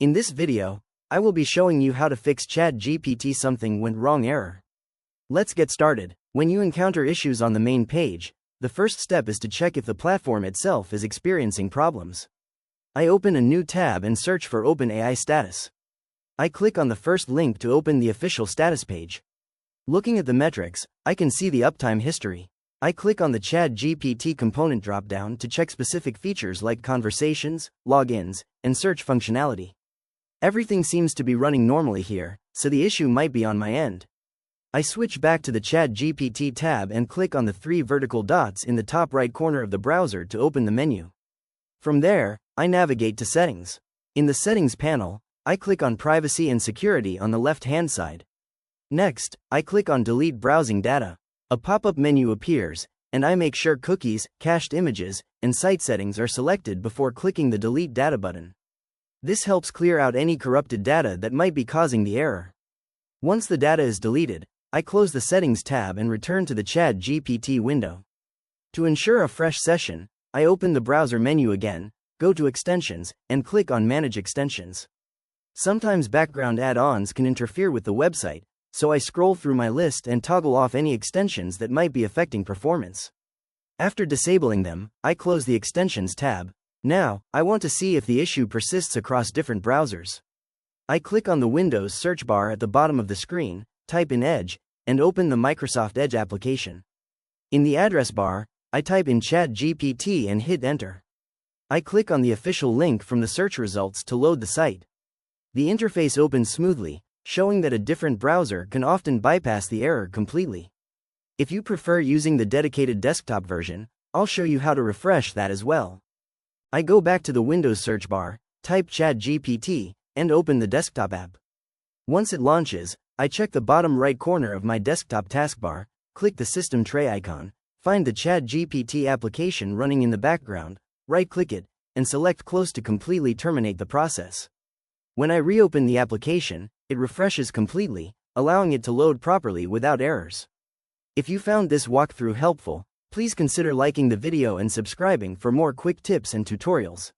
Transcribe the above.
In this video, I will be showing you how to fix ChatGPT something went wrong error. Let's get started. When you encounter issues on the main page, the first step is to check if the platform itself is experiencing problems. I open a new tab and search for OpenAI status. I click on the first link to open the official status page. Looking at the metrics, I can see the uptime history. I click on the ChatGPT component dropdown to check specific features like conversations, logins, and search functionality. Everything seems to be running normally here, so the issue might be on my end. I switch back to the ChatGPT tab and click on the three vertical dots in the top right corner of the browser to open the menu. From there, I navigate to Settings. In the Settings panel, I click on Privacy and Security on the left-hand side. Next, I click on Delete Browsing Data. A pop-up menu appears, and I make sure cookies, cached images, and site settings are selected before clicking the Delete Data button. This helps clear out any corrupted data that might be causing the error. Once the data is deleted, I close the Settings tab and return to the ChatGPT window. To ensure a fresh session, I open the browser menu again, go to Extensions, and click on Manage Extensions. Sometimes background add-ons can interfere with the website, so I scroll through my list and toggle off any extensions that might be affecting performance. After disabling them, I close the Extensions tab. Now, I want to see if the issue persists across different browsers. I click on the Windows search bar at the bottom of the screen, type in Edge, and open the Microsoft Edge application. In the address bar, I type in ChatGPT and hit Enter. I click on the official link from the search results to load the site. The interface opens smoothly, showing that a different browser can often bypass the error completely. If you prefer using the dedicated desktop version, I'll show you how to refresh that as well. I go back to the Windows search bar, type ChatGPT, and open the desktop app. Once it launches, I check the bottom right corner of my desktop taskbar, click the system tray icon, find the ChatGPT application running in the background, right-click it, and select Close to completely terminate the process. When I reopen the application, it refreshes completely, allowing it to load properly without errors. If you found this walkthrough helpful, please consider liking the video and subscribing for more quick tips and tutorials.